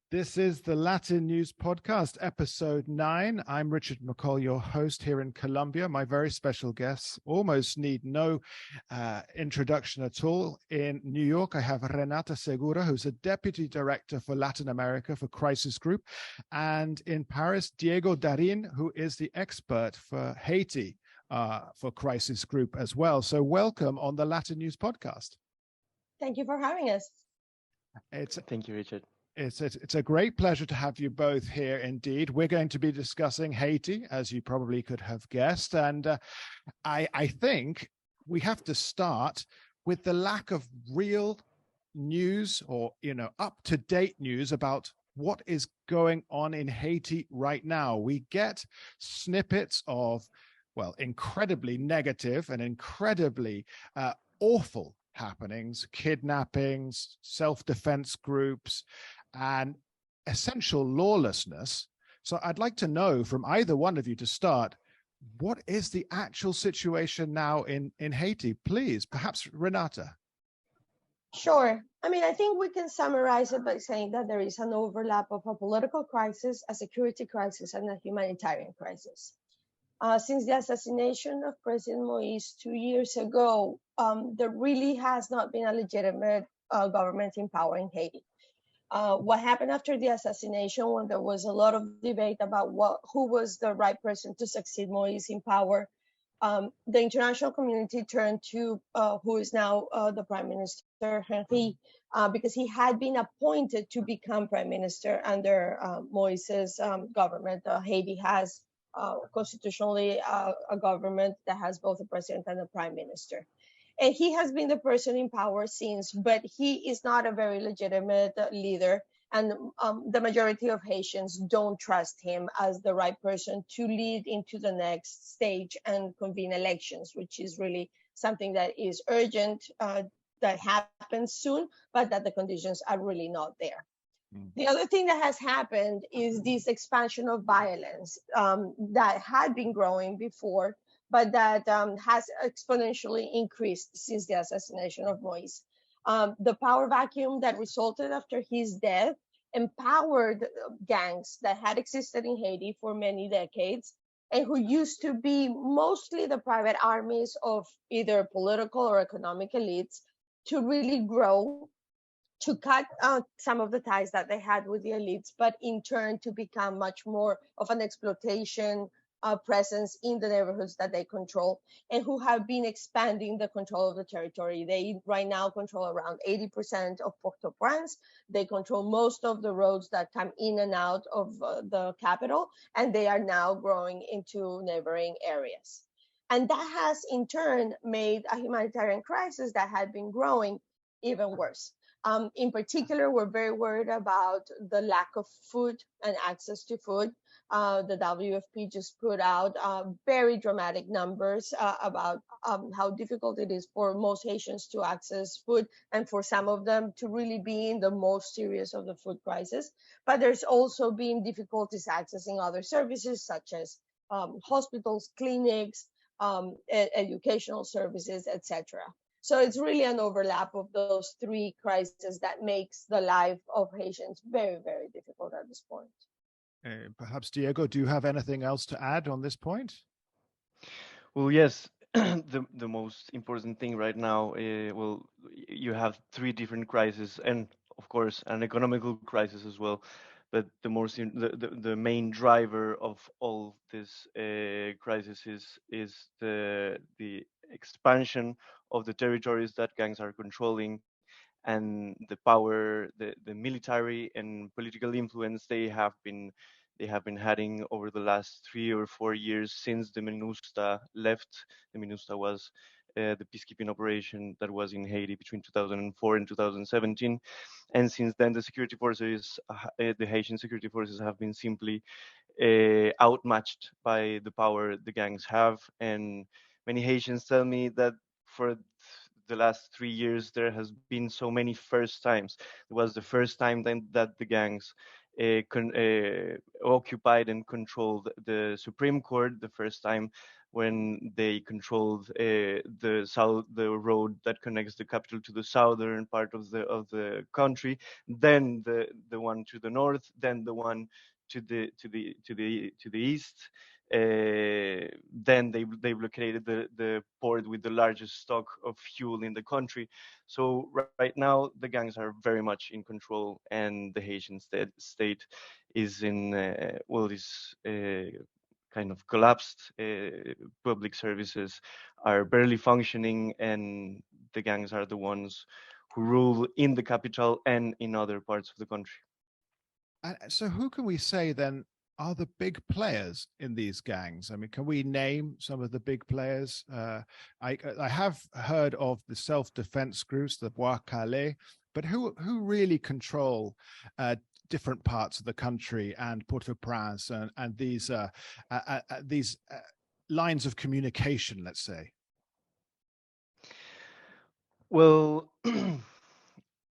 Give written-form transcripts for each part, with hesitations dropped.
This is the LatinNews Podcast, episode 9. I'm Richard McCall, your host here in Colombia. My very special guests almost need no introduction at all. In New York, I have Renata Segura, who's a deputy director for Latin America for Crisis Group. And in Paris, Diego Darin, who is the expert for Haiti for Crisis Group as well. So welcome on the LatinNews Podcast. Thank you for having us. Thank you, Richard. It's a great pleasure to have you both here indeed. We're going to be discussing Haiti, as you probably could have guessed. And I think we have to start with the lack of real news or, up-to-date news about what is going on in Haiti right now. We get snippets of, incredibly negative and incredibly awful happenings, kidnappings, self-defense groups, and essential lawlessness. So I'd like to know from either one of you to start, what is the actual situation now in Haiti? Please, perhaps Renata. Sure. I think we can summarize it by saying that there is an overlap of a political crisis, a security crisis, and a humanitarian crisis. Since the assassination of President Moïse 2 years ago, there really has not been a legitimate government in power in Haiti. What happened after the assassination, when there was a lot of debate about who was the right person to succeed Moïse in power, the international community turned to who is now the Prime Minister, Henry, because he had been appointed to become Prime Minister under Moïse's government. Haiti has constitutionally a government that has both a president and a prime minister. And he has been the person in power since, but he is not a very legitimate leader. And the majority of Haitians don't trust him as the right person to lead into the next stage and convene elections, which is really something that is urgent, that happens soon, but that the conditions are really not there. The other thing that has happened is this expansion of violence that had been growing before, but that has exponentially increased since the assassination of Moïse. The power vacuum that resulted after his death empowered gangs that had existed in Haiti for many decades and who used to be mostly the private armies of either political or economic elites to really grow, to cut some of the ties that they had with the elites, but in turn to become much more of an exploitation presence in the neighborhoods that they control, and who have been expanding the control of the territory. They right now control around 80% of Port-au-Prince. They control most of the roads that come in and out of the capital, and they are now growing into neighboring areas. And that has in turn made a humanitarian crisis that had been growing even worse. In particular, we're very worried about the lack of food and access to food. The WFP just put out very dramatic numbers about how difficult it is for most Haitians to access food, and for some of them to really be in the most serious of the food crisis. But there's also been difficulties accessing other services such as hospitals, clinics, educational services, etc. So it's really an overlap of those three crises that makes the life of Haitians very, very difficult at this point. Perhaps, Diego, do you have anything else to add on this point? Well, yes, the most important thing right now, you have three different crises, and of course, an economical crisis as well. But the main driver of all this crisis is the expansion of the territories that gangs are controlling, and the power, the military and political influence they have been having over the last 3 or 4 years since the MINUSTA left. The MINUSTA was the peacekeeping operation that was in Haiti between 2004 and 2017. And since then, the security forces, the Haitian security forces, have been simply outmatched by the power the gangs have. And many Haitians tell me that for the last 3 years, there has been so many first times. It was the first time then that the gangs occupied and controlled the Supreme Court the first time, when they controlled the road that connects the capital to the southern part of the country, then the one to the north, then the one to the east. Then they blockaded the port with the largest stock of fuel in the country. So right now the gangs are very much in control, and the Haitian state is in is kind of collapsed. Public services are barely functioning, and the gangs are the ones who rule in the capital and in other parts of the country. So who can we say then are the big players in these gangs? I mean, can we name some of the big players? I have heard of the self-defense groups, the Bois Calais, but who really control different parts of the country and Port-au-Prince and these lines of communication, let's say? Well,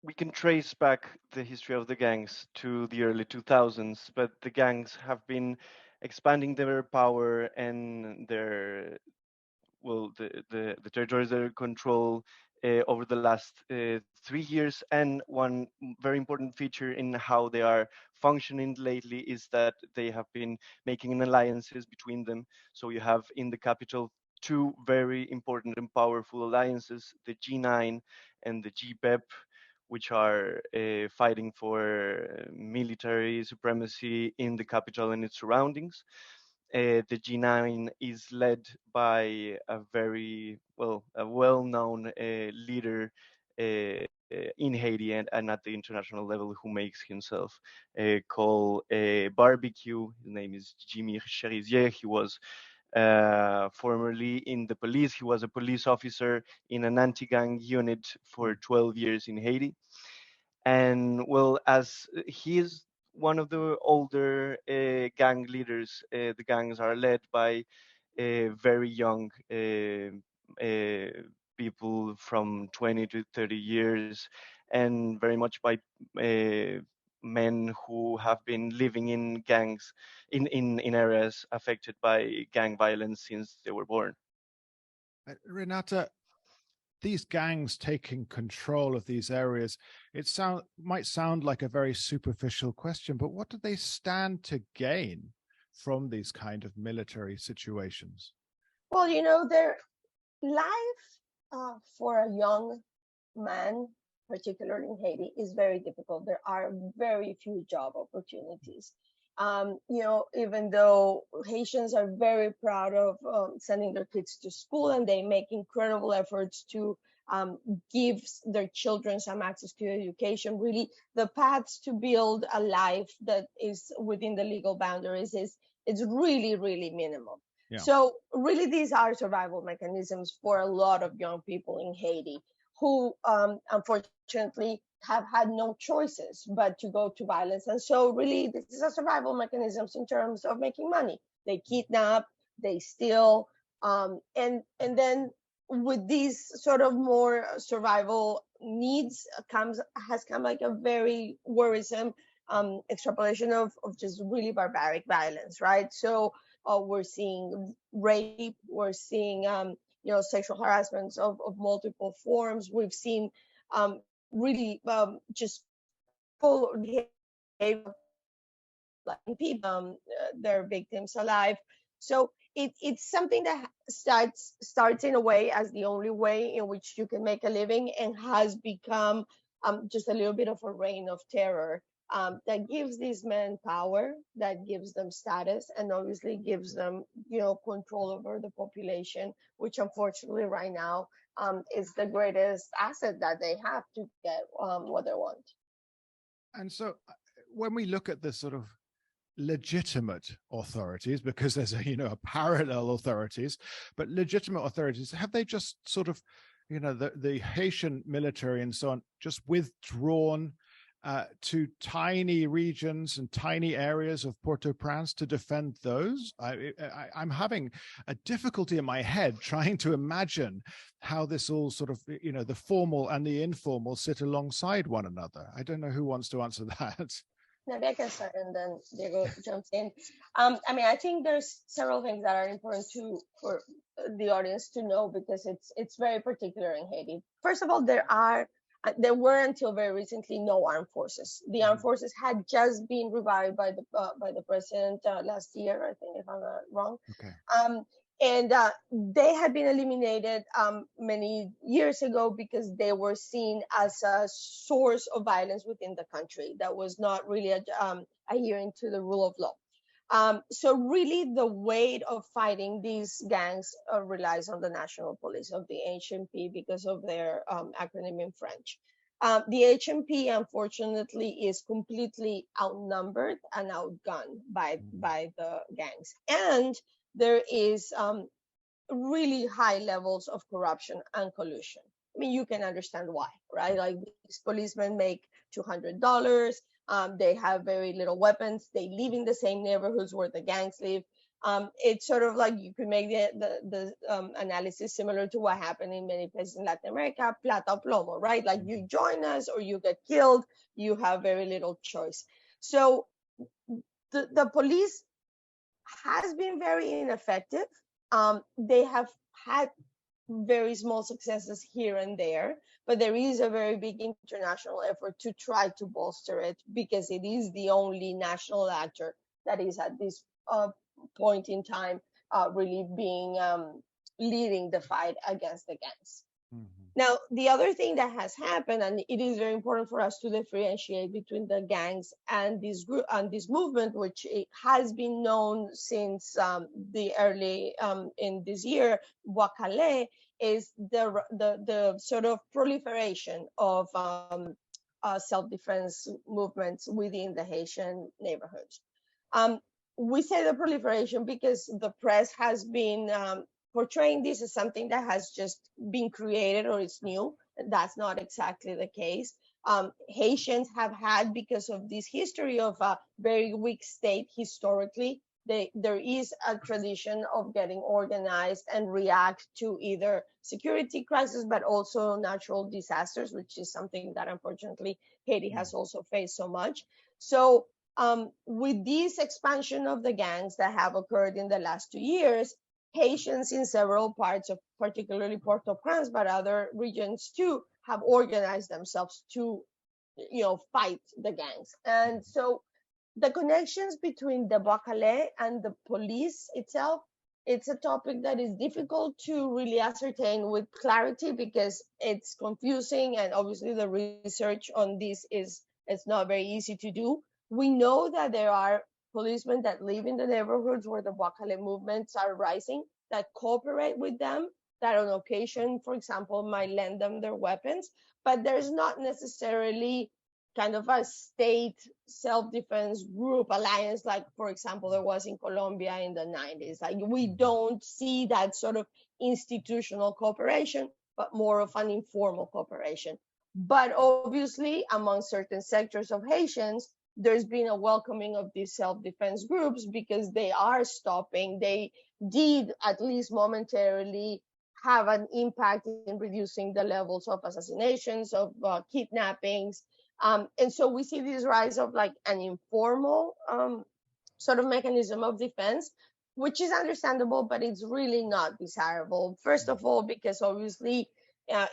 we can trace back the history of the gangs to the early 2000s, but the gangs have been expanding their power and the territories they control over the last 3 years. And one very important feature in how they are functioning lately is that they have been making alliances between them. So you have in the capital two very important and powerful alliances, the G9 and the GPEP, which are fighting for military supremacy in the capital and its surroundings. The G9 is led by a well-known leader in Haiti and at the international level, who makes himself call barbecue. His name is Jimmy Cherizier. He was formerly in the police. He was a police officer in an anti-gang unit for 12 years in Haiti. And as he is one of the older gang leaders, the gangs are led by very young people from 20 to 30 years, and very much by men who have been living in gangs in areas affected by gang violence since they were born. Renata, these gangs taking control of these areas, might sound like a very superficial question, but what do they stand to gain from these kind of military situations? Well, their life for a young man, particularly in Haiti, is very difficult. There are very few job opportunities. Even though Haitians are very proud of sending their kids to school, and they make incredible efforts to give their children some access to education, really the paths to build a life that is within the legal boundaries it's really, really minimal. Yeah. So really, these are survival mechanisms for a lot of young people in Haiti who unfortunately have had no choices but to go to violence. And so really, this is a survival mechanisms in terms of making money. They kidnap, they steal, and then with these sort of more survival needs has come like a very worrisome extrapolation of just really barbaric violence, right? So we're seeing rape, we're seeing sexual harassments of multiple forms. We've seen really just full behavior, like people, their victims alive. So it's something that starts in a way as the only way in which you can make a living, and has become just a little bit of a reign of terror that gives these men power, that gives them status, and obviously gives them control over the population, which unfortunately right now is the greatest asset that they have to get what they want. And so when we look at the sort of legitimate authorities, because there's a parallel authorities, but legitimate authorities, have they just sort of the Haitian military and so on just withdrawn to tiny regions and tiny areas of Port-au-Prince to defend those? I'm having a difficulty in my head trying to imagine how this all sort of, the formal and the informal sit alongside one another. I don't know who wants to answer that. Maybe I can start and then Diego jumps in. I think there's several things that are important for the audience to know because it's very particular in Haiti. First of all, there were until very recently no armed forces. The armed forces had just been revived by the president last year, I think, if I'm not wrong. Okay. And they had been eliminated many years ago because they were seen as a source of violence within the country that was not really adhering to the rule of law. So really the weight of fighting these gangs relies on the national police of the HMP because of their acronym in French. The HMP, unfortunately, is completely outnumbered and outgunned by the gangs. And there is really high levels of corruption and collusion. I mean, you can understand why, right? Like these policemen make $200. They have very little weapons. They live in the same neighborhoods where the gangs live. It's sort of like you could make the analysis similar to what happened in many places in Latin America, plata o plomo, right? Like you join us or you get killed. You have very little choice. So the police has been very ineffective. They have had very small successes here and there, but there is a very big international effort to try to bolster it because it is the only national actor that is at this point in time really being leading the fight against the gangs. Now, the other thing that has happened, and it is very important for us to differentiate between the gangs and this group and this movement, which it has been known since the early in this year, Wakale, is the sort of proliferation of self-defense movements within the Haitian neighborhoods. We say the proliferation because the press has been portraying this as something that has just been created or is new. That's not exactly the case. Haitians have had, because of this history of a very weak state historically, there is a tradition of getting organized and react to either security crisis, but also natural disasters, which is something that unfortunately Haiti has also faced so much. So with this expansion of the gangs that have occurred in the last 2 years, Haitians in several parts of particularly Port-au-Prince, but other regions too, have organized themselves to, fight the gangs. And so the connections between the Bacale and the police itself, it's a topic that is difficult to really ascertain with clarity because it's confusing, and obviously the research on this is not very easy to do. We know that there are policemen that live in the neighborhoods where the Bacale movements are rising, that cooperate with them, that on occasion, for example, might lend them their weapons, but there's not necessarily kind of a state self-defense group alliance like, for example, there was in Colombia in the 90s. Like we don't see that sort of institutional cooperation, but more of an informal cooperation. But obviously, among certain sectors of Haitians, there's been a welcoming of these self-defense groups because they are stopping. They did, at least momentarily, have an impact in reducing the levels of assassinations, of kidnappings. And so we see this rise of like an informal sort of mechanism of defense, which is understandable, but it's really not desirable. First of all, because obviously,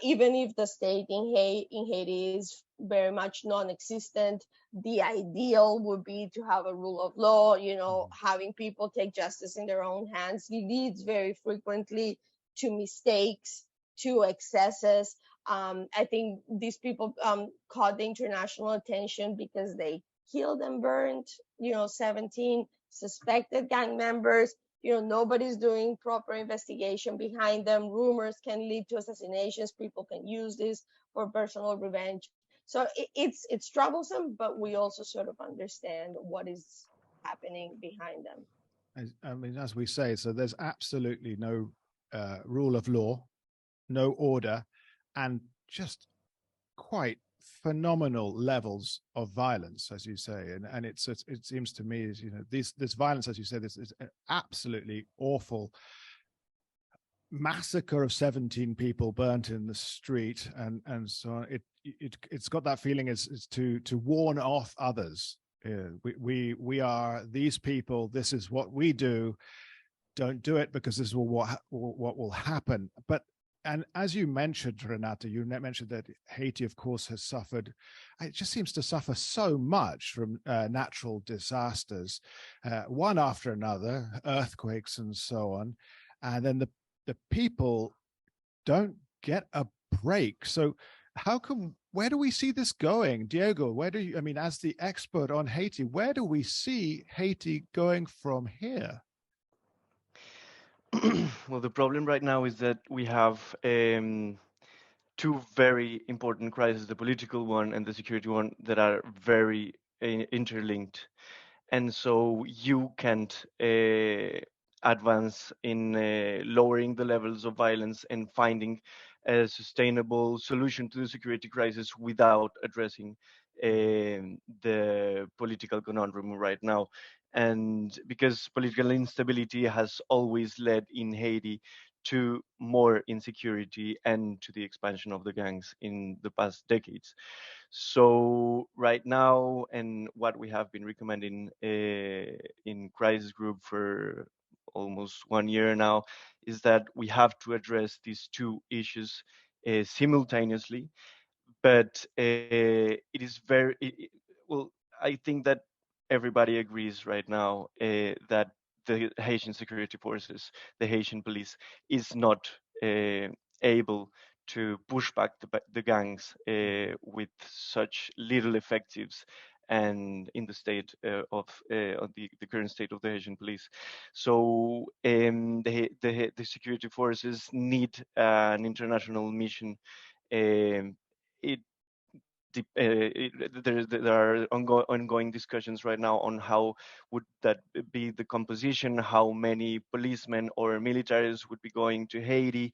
even if the state in Haiti is very much non-existent, the ideal would be to have a rule of law, having people take justice in their own hands leads very frequently to mistakes, to excesses. I think these people caught the international attention because they killed and burned, 17 suspected gang members. Nobody's doing proper investigation behind them. Rumors can lead to assassinations. People can use this for personal revenge. So it's troublesome, but we also sort of understand what is happening behind them. As we say, so there's absolutely no rule of law, no order, and just quite phenomenal levels of violence, as you say, and it seems to me, this violence, as you say, this is an absolutely awful massacre of 17 people burnt in the street, and so it's got that feeling is to warn off others We are these people. This is what we do. Don't do it because this is what will happen. But and as you mentioned, Renata, you mentioned that Haiti, of course, has suffered. It just seems to suffer so much from natural disasters, one after another, earthquakes and so on, and then the people don't get a break. So where do we see this going? Diego, I mean, as the expert on Haiti, where do we see Haiti going from here? Well, the problem right now is that we have two very important crises, the political one and the security one, that are very interlinked. And so you can't advance in lowering the levels of violence and finding a sustainable solution to the security crisis without addressing the political conundrum right now. And because political instability has always led in Haiti to more insecurity and to the expansion of the gangs in the past decades. So right now, and what we have been recommending in crisis group for almost 1 year now, is that we have to address these two issues simultaneously. But it is well. I think that everybody agrees right now that the Haitian security forces, the Haitian police, is not able to push back the gangs with such little effectives and in the state of the current state of the Haitian police. So the security forces need an international mission. It there are ongoing discussions right now on how would that be the composition, how many policemen or militaries would be going to Haiti,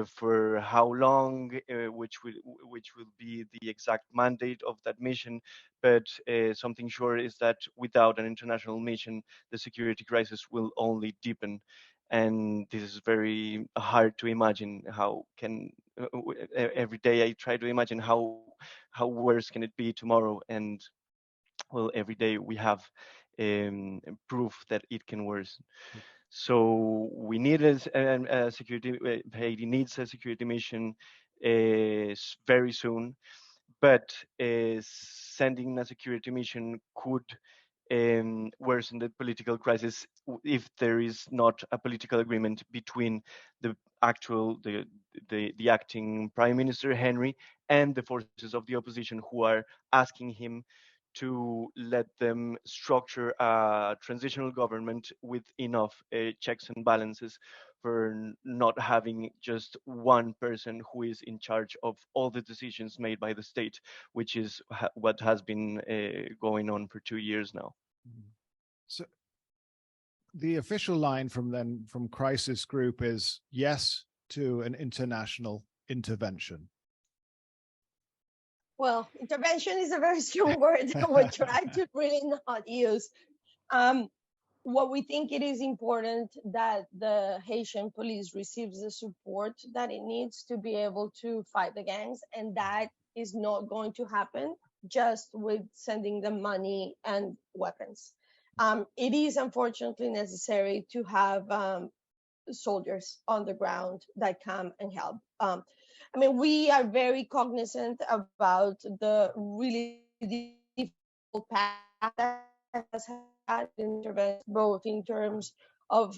for how long, which will be the exact mandate of that mission. But something sure is that without an international mission, the security crisis will only deepen, and this is very hard to imagine. How can every day I try to imagine how worse can it be tomorrow, and well, every day we have proof that it can worsen. So we need a security. Haiti needs a security mission very soon, but sending a security mission could worsen the political crisis if there is not a political agreement between the actual the acting Prime Minister Henry and the forces of the opposition, who are asking him to let them structure a transitional government with enough checks and balances for not having just one person who is in charge of all the decisions made by the state, which is what has been going on for 2 years now. So the official line from crisis group is yes to an international intervention. Well, intervention is a very strong word that we try to really not use. What we think it is important that the Haitian police receives the support that it needs to be able to fight the gangs, and that is not going to happen just with sending them money and weapons. It is unfortunately necessary to have soldiers on the ground that come and help. I mean, we are very cognizant about the really difficult path that has had intervention, both in terms of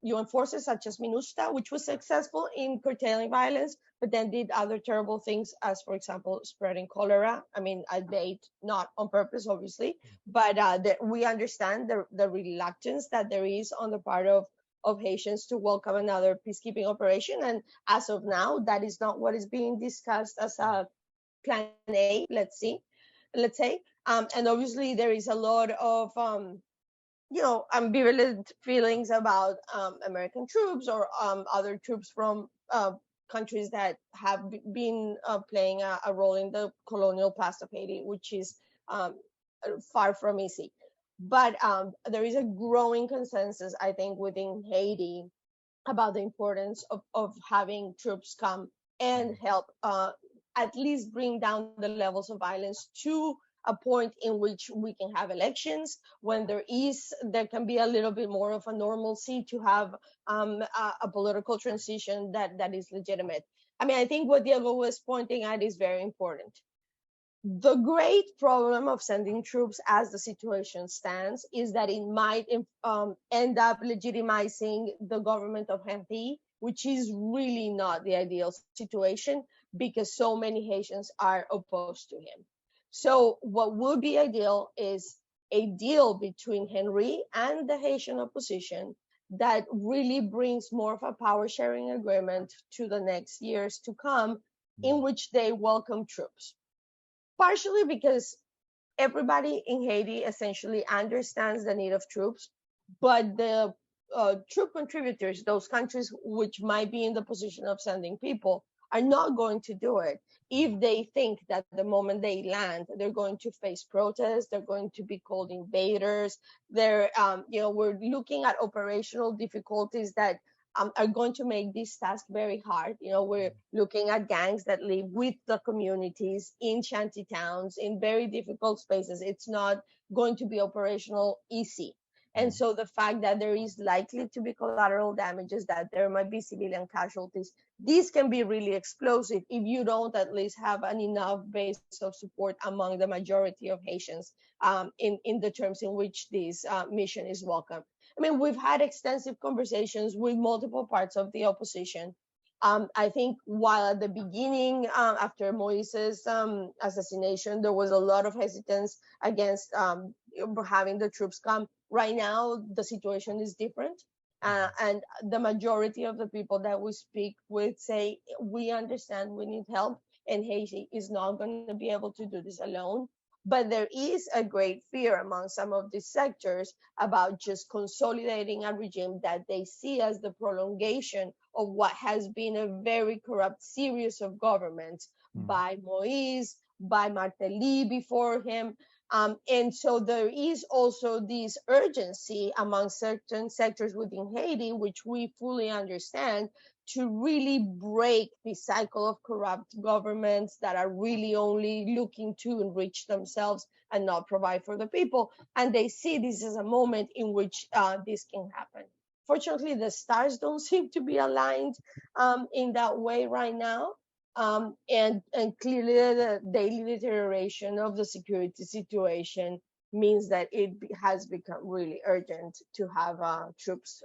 UN forces such as MINUSTA, which was successful in curtailing violence, but then did other terrible things, as, for example, spreading cholera. I mean, albeit not on purpose, obviously, but we understand the reluctance that there is on the part of Haitians to welcome another peacekeeping operation. And as of now, that is not what is being discussed as a plan A, let's say. And obviously there is a lot of, ambivalent feelings about American troops or other troops from countries that have been playing a role in the colonial past of Haiti, which is far from easy. But there is a growing consensus, I think, within Haiti about the importance of having troops come and help at least bring down the levels of violence to a point in which we can have elections, when there can be a little bit more of a normalcy to have a political transition that is legitimate. I mean, I think what Diego was pointing at is very important. The great problem of sending troops as the situation stands is that it might end up legitimizing the government of Haiti, which is really not the ideal situation because so many Haitians are opposed to him. So what would be ideal is a deal between Henry and the Haitian opposition that really brings more of a power sharing agreement to the next years to come, in which they welcome troops. Partially because everybody in Haiti essentially understands the need of troops, but the troop contributors, those countries which might be in the position of sending people, are not going to do it if they think that the moment they land, they're going to face protests, they're going to be called invaders. We're looking at operational difficulties that are going to make this task very hard. We're looking at gangs that live with the communities in shanty towns, in very difficult spaces. It's not going to be operational easy. And so the fact that there is likely to be collateral damages, that there might be civilian casualties, these can be really explosive if you don't at least have an enough base of support among the majority of Haitians in the terms in which this mission is welcome. I mean, we've had extensive conversations with multiple parts of the opposition. I think while at the beginning, after Moise's assassination, there was a lot of hesitance against having the troops come. Right now, the situation is different. And the majority of the people that we speak with say, we understand we need help, and Haiti is not going to be able to do this alone. But there is a great fear among some of these sectors about just consolidating a regime that they see as the prolongation of what has been a very corrupt series of governments by Moïse, by Martelly before him. And so there is also this urgency among certain sectors within Haiti, which we fully understand, to really break the cycle of corrupt governments that are really only looking to enrich themselves and not provide for the people. And they see this as a moment in which this can happen. Fortunately, the stars don't seem to be aligned in that way right now. And clearly the daily deterioration of the security situation means that it has become really urgent to have troops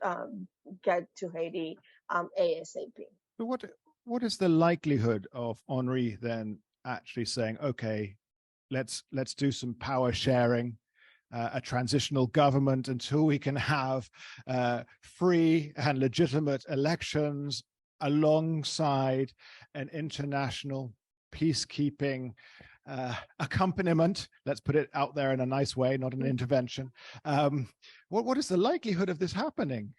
get to Haiti ASAP. But what is the likelihood of Henri then actually saying, okay, let's do some power sharing, a transitional government until we can have free and legitimate elections alongside an international peacekeeping accompaniment? Let's put it out there in a nice way, not an intervention. What is the likelihood of this happening?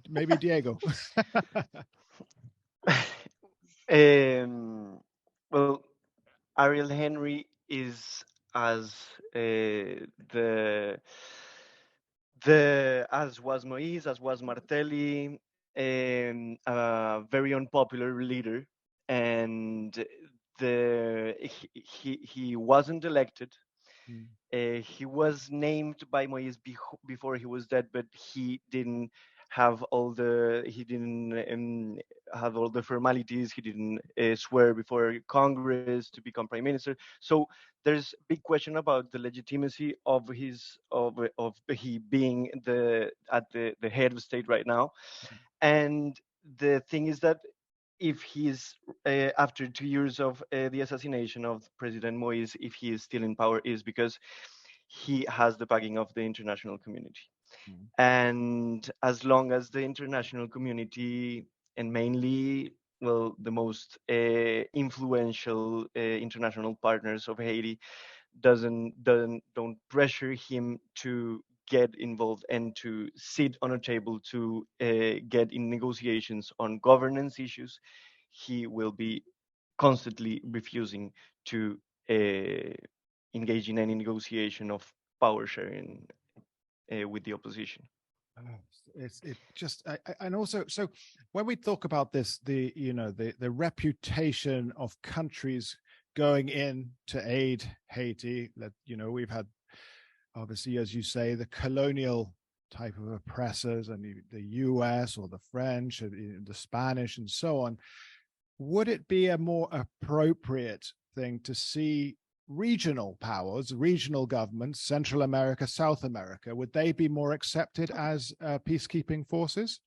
Maybe Diego. Well, Ariel Henry is as as was Moïse, as was Martelly, a very unpopular leader, and he wasn't elected. He was named by Moïse before he was dead, but he didn't have all the formalities. He didn't swear before Congress to become prime minister. So there's a big question about the legitimacy of he being at the head of state right now. And the thing is that if he's after 2 years of the assassination of President Moïse, if he is still in power, is because he has the backing of the international community. And as long as the international community, and mainly, well, the most influential international partners of Haiti, don't pressure him to get involved and to sit on a table to get in negotiations on governance issues, he will be constantly refusing to engage in any negotiation of power sharing with the opposition. And also, so when we talk about this, the reputation of countries going in to aid Haiti. We've had, obviously, as you say, the colonial type of oppressors and the US or the French or the Spanish and so on. Would it be a more appropriate thing to see regional powers, regional governments, Central America, South America, would they be more accepted as peacekeeping forces?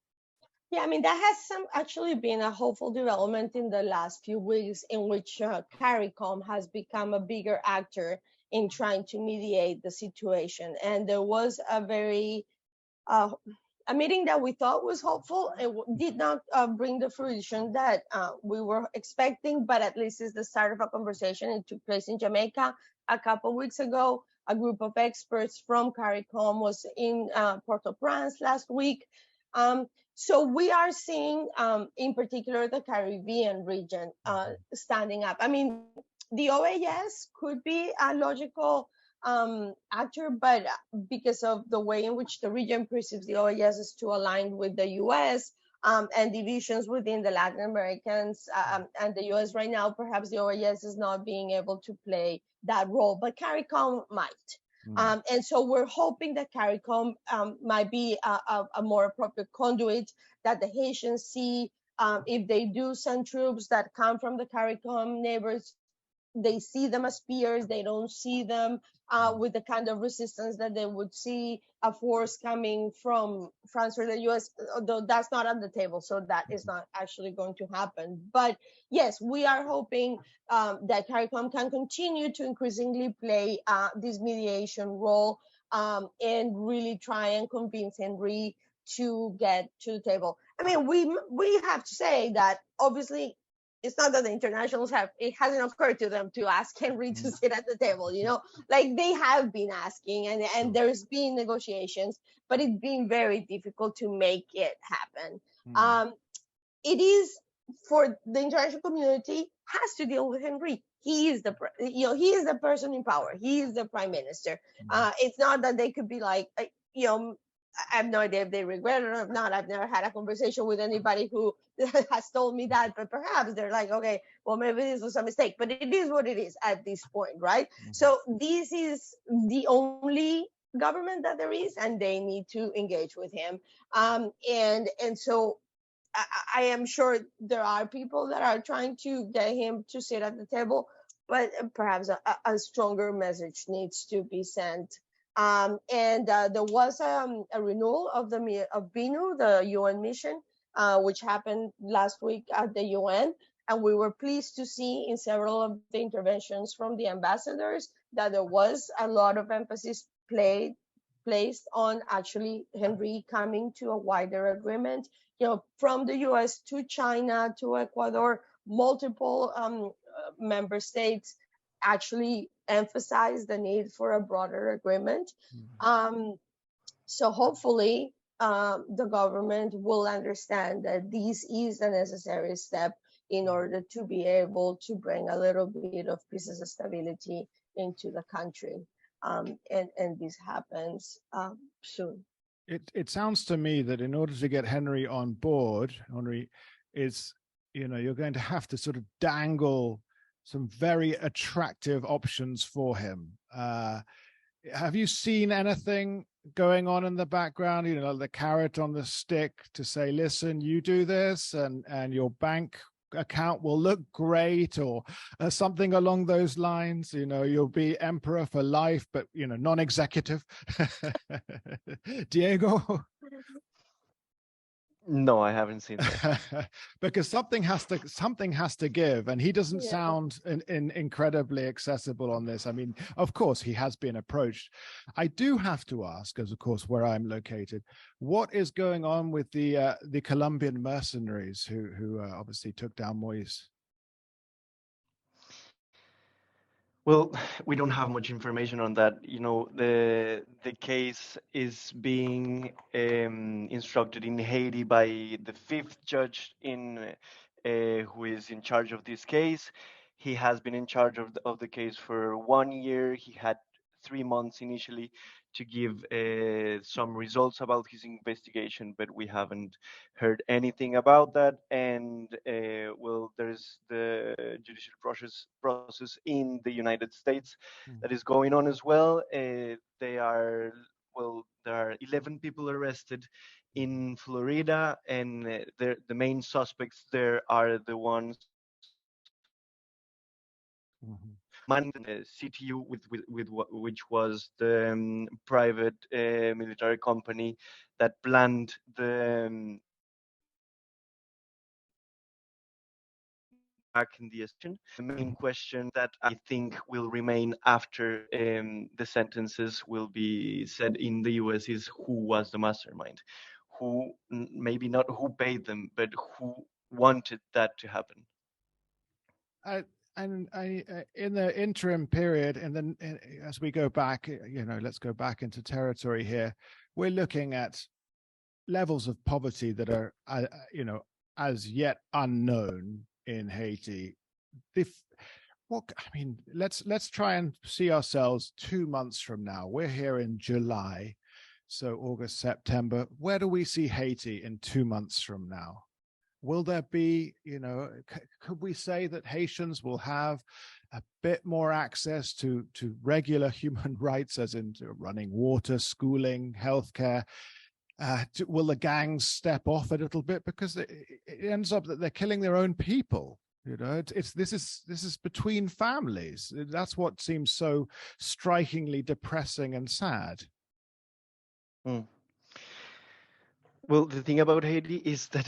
Yeah, I mean, that has actually been a hopeful development in the last few weeks in which CARICOM has become a bigger actor in trying to mediate the situation. And there was a meeting that we thought was hopeful. It did not bring the fruition that we were expecting, but at least it's the start of a conversation. It took place in Jamaica a couple of weeks ago. A group of experts from CARICOM was in Port-au-Prince last week. So we are seeing, in particular, the Caribbean region standing up. I mean, the OAS could be a logical actor, but because of the way in which the region perceives the OAS is too aligned with the US and divisions within the Latin Americans and the US right now, perhaps the OAS is not being able to play that role, but CARICOM might. And so we're hoping that CARICOM might be a more appropriate conduit, that the Haitians see if they do send troops that come from the CARICOM neighbors, they see them as peers. They don't see them with the kind of resistance that they would see a force coming from France or the US, although that's not on the table. So that is not actually going to happen. But yes, we are hoping that CARICOM can continue to increasingly play this mediation role and really try and convince Henry to get to the table. I mean, we have to say that obviously it's not that the internationals it hasn't occurred to them to ask Henry to sit at the table, like they have been asking and there's been negotiations, but it's been very difficult to make it happen. It is for the international community has to deal with Henry. He is he is the person in power. He is the prime minister. It's not that they could be like, I have no idea if they regret it or not. I've never had a conversation with anybody who has told me that, but perhaps they're like, okay, well, maybe this was a mistake, but it is what it is at this point, right? So this is the only government that there is, and they need to engage with him. And so I am sure there are people that are trying to get him to sit at the table, but perhaps a stronger message needs to be sent. And there was a renewal of BINU, the UN mission, which happened last week at the UN. And we were pleased to see in several of the interventions from the ambassadors that there was a lot of emphasis placed on actually Henry coming to a wider agreement, from the US to China to Ecuador, multiple member states actually emphasize the need for a broader agreement. So hopefully the government will understand that this is a necessary step in order to be able to bring a little bit of peace and stability into the country. And this happens soon. It sounds to me that in order to get Henry on board, is, you're going to have to sort of dangle some very attractive options for him. Have you seen anything going on in the background, the carrot on the stick to say, listen, you do this and your bank account will look great, or something along those lines? You'll be emperor for life, but non-executive. Diego? No, I haven't seen that. Because something has to give, and he doesn't sound incredibly accessible on this. I mean, of course, he has been approached. I do have to ask, as of course where I'm located, what is going on with the Colombian mercenaries who obviously took down Moïse? Well, we don't have much information on that. The case is being instructed in Haiti by the fifth judge who is in charge of this case. He has been in charge of the case for 1 year. He had 3 months initially to give some results about his investigation, but we haven't heard anything about that. And well, there's the judicial process in the United States that is going on as well. They are well, there are 11 people arrested in Florida, and the main suspects there are the ones Mhm. manning the CTU, which was the private military company that planned the back in the session. The main question that I think will remain after the sentences will be said in the US is who was the mastermind, who maybe not who paid them, but who wanted that to happen. I, in the interim period, as we go back, let's go back into territory here. We're looking at levels of poverty that are, as yet unknown in Haiti. Let's try and see ourselves 2 months from now. We're here in July, so August, September. Where do we see Haiti in 2 months from now? Will there be, could we say that Haitians will have a bit more access to regular human rights, as in running water, schooling, healthcare? Will the gangs step off a little bit, because it ends up that they're killing their own people? This is between families. That's what seems so strikingly depressing and sad. Mm. Well, the thing about Haiti is that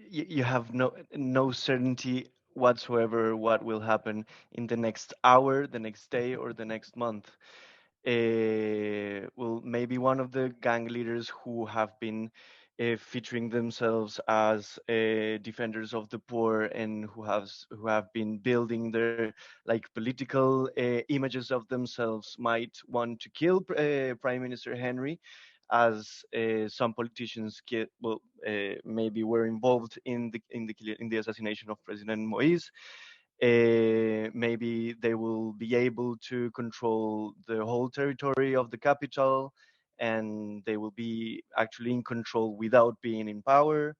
you have no certainty whatsoever what will happen in the next hour, the next day, or the next month. Well, maybe one of the gang leaders who have been featuring themselves as defenders of the poor, and who have been building their like political images of themselves, might want to kill Prime Minister Henry, as some politicians maybe were involved in the assassination of President Moïse. Maybe they will be able to control the whole territory of the capital, and they will be actually in control without being in power.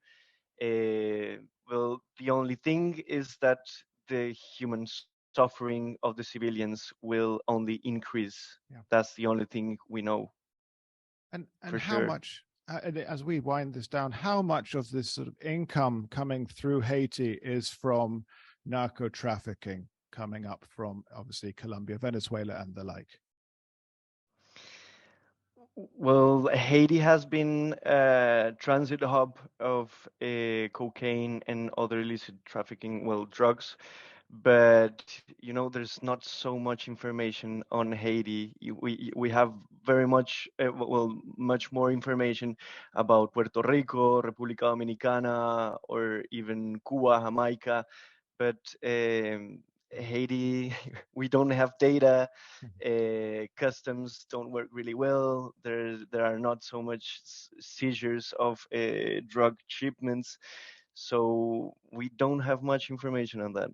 Well, the only thing is that the human suffering of the civilians will only increase. Yeah. That's the only thing we know. And how Sure. much, as we wind this down, how much of this sort of income coming through Haiti is from narco-trafficking coming up from obviously Colombia, Venezuela, and the like? Well, Haiti has been a transit hub of cocaine and other illicit trafficking, well, drugs. But there's not so much information on Haiti. We have very much, much more information about Puerto Rico, República Dominicana, or even Cuba, Jamaica. But Haiti, we don't have data. Customs don't work really well. There are not so much seizures of drug shipments, so we don't have much information on that.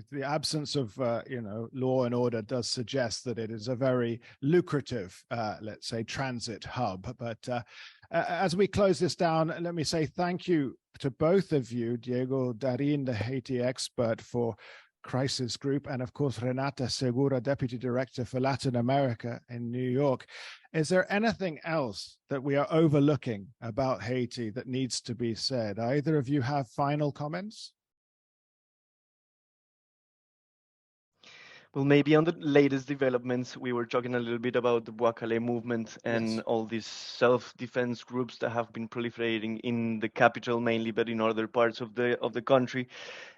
The absence of law and order does suggest that it is a very lucrative, let's say, transit hub. But as we close this down, let me say thank you to both of you, Diego Darin, the Haiti expert for Crisis Group, and of course Renata Segura, Deputy Director for Latin America in New York. Is there anything else that we are overlooking about Haiti that needs to be said? Either of you have final comments? Well, maybe on the latest developments, we were talking a little bit about the Bois-Calais movement and Yes. all these self-defense groups that have been proliferating in the capital mainly, but in other parts of the country.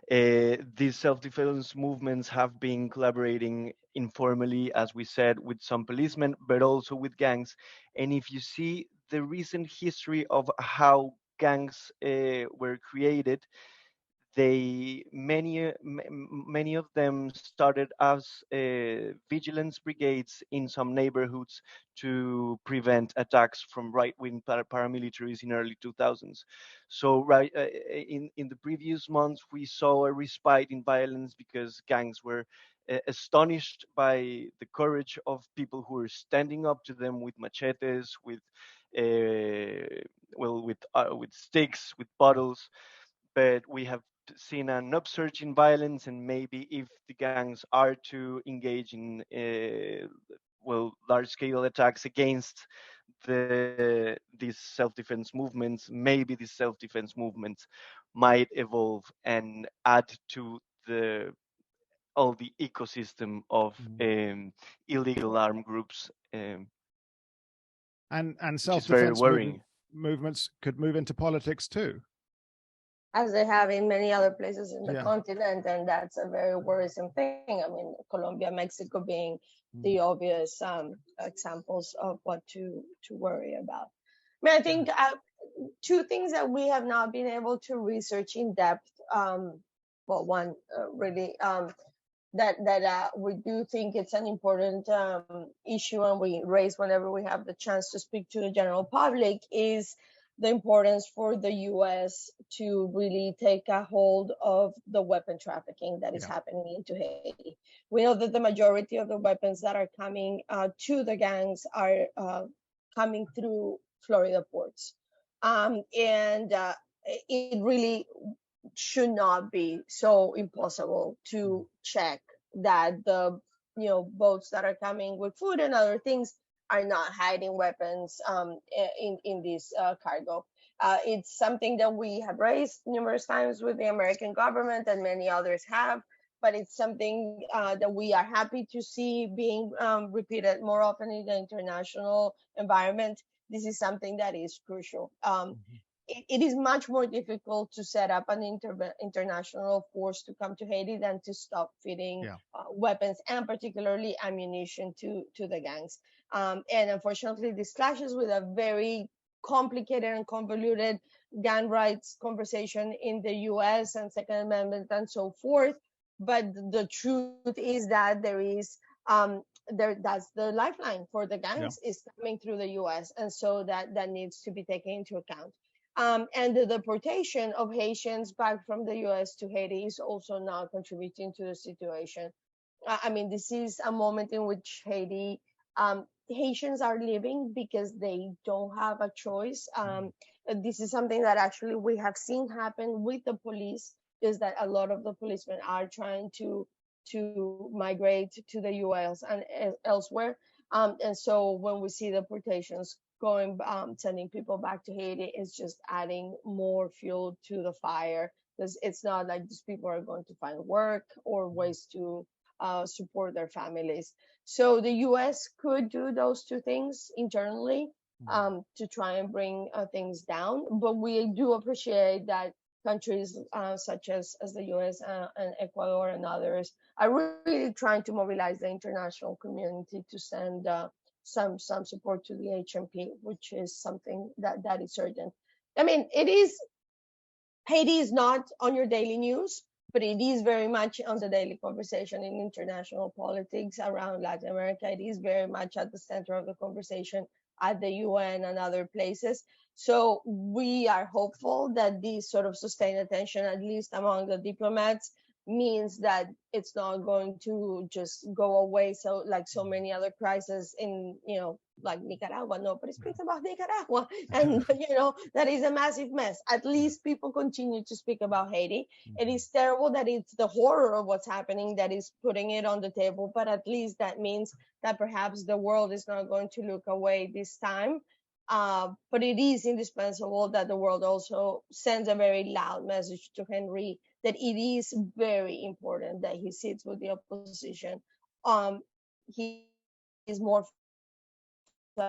These self-defense movements have been collaborating informally, as we said, with some policemen, but also with gangs. And if you see the recent history of how gangs were created, many of them started as vigilance brigades in some neighborhoods to prevent attacks from right-wing paramilitaries in early 2000s. So in the previous months we saw a respite in violence because gangs were astonished by the courage of people who are standing up to them with machetes, with sticks, with bottles. But we have seen an upsurge in violence, and maybe if the gangs are to engage in large-scale attacks against these self-defense movements, maybe these self-defense movements might evolve and add to all the ecosystem of illegal armed groups, and which is very self-defense worrying. movements could move into politics too, as they have in many other places in the continent, and that's a very worrisome thing. I mean, Colombia, Mexico being the obvious examples of what to worry about. I mean, I think two things that we have not been able to research in depth. One really that we do think it's an important issue, and we raise whenever we have the chance to speak to the general public, is the importance for the U.S. to really take a hold of the weapon trafficking that is happening into Haiti. We know that the majority of the weapons that are coming to the gangs are coming through Florida ports. And it really should not be so impossible to check that the boats that are coming with food and other things are not hiding weapons in this cargo. It's something that we have raised numerous times with the American government, and many others have, but it's something that we are happy to see being repeated more often in the international environment. This is something that is crucial. It is much more difficult to set up an international force to come to Haiti than to stop feeding weapons, and particularly ammunition, to the gangs. And unfortunately, this clashes with a very complicated and convoluted gun rights conversation in the US and Second Amendment and so forth. But the truth is that that's the lifeline for the gangs is coming through the US. And so that needs to be taken into account. And the deportation of Haitians back from the US to Haiti is also now contributing to the situation. I mean, this is a moment in which Haitians are living because they don't have a choice. This is something that actually we have seen happen with the police, is that a lot of the policemen are trying to migrate to the US and elsewhere. And so when we see deportations sending people back to Haiti, is just adding more fuel to the fire, because it's not like these people are going to find work or ways to support their families. So the US could do those two things internally to try and bring things down. But we do appreciate that countries such as the US and Ecuador and others are really trying to mobilize the international community to send some support to the HMP, which is something that is urgent. I mean, Haiti is not on your daily news, but it is very much on the daily conversation in international politics around Latin America. It is very much at the center of the conversation at the UN and other places. So we are hopeful that this sort of sustained attention, at least among the diplomats, means that it's not going to just go away. So like so many other crises in, like Nicaragua, nobody speaks about Nicaragua. And, that is a massive mess. At least people continue to speak about Haiti. It is terrible that it's the horror of what's happening that is putting it on the table, but at least that means that perhaps the world is not going to look away this time. But it is indispensable that the world also sends a very loud message to Henry that it is very important that he sits with the opposition. He is more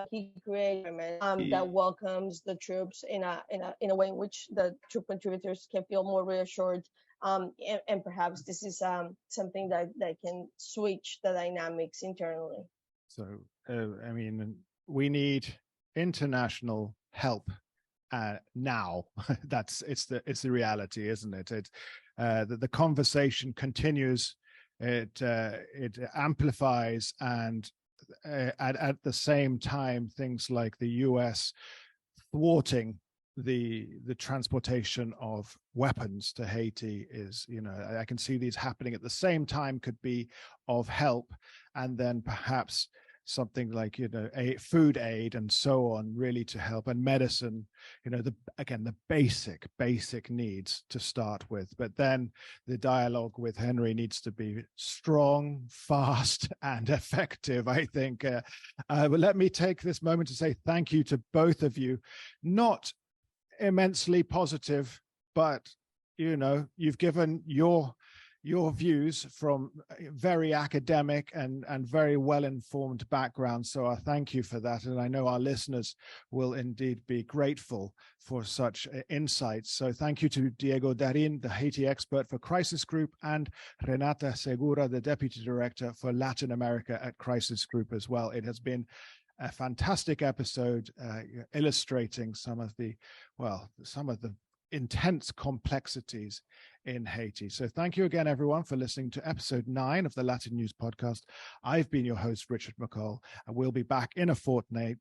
he creates that welcomes the troops in a way in which the troop contributors can feel more reassured. And perhaps this is something that can switch the dynamics internally. So, I mean, we need international help now. It's the reality, isn't it? The conversation continues. It amplifies, and at the same time, things like the US thwarting the transportation of weapons to Haiti is, I can see these happening at the same time, could be of help, and then perhaps something like food aid and so on, really to help, and medicine, the basic needs to start with. But then the dialogue with Henry needs to be strong, fast, and effective, I think. But let me take this moment to say thank you to both of you. Not immensely positive, but you've given your views from very academic and very well-informed backgrounds. So I thank you for that. And I know our listeners will indeed be grateful for such insights. So thank you to Diego Darin, the Haiti expert for Crisis Group, and Renata Segura, the Deputy Director for Latin America at Crisis Group as well. It has been a fantastic episode illustrating some of the intense complexities in Haiti. So thank you again, everyone, for listening to episode 9 of the LatinNews Podcast. I've been your host, Richard McCall, and we'll be back in a fortnight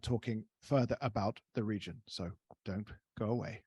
talking further about the region. So don't go away.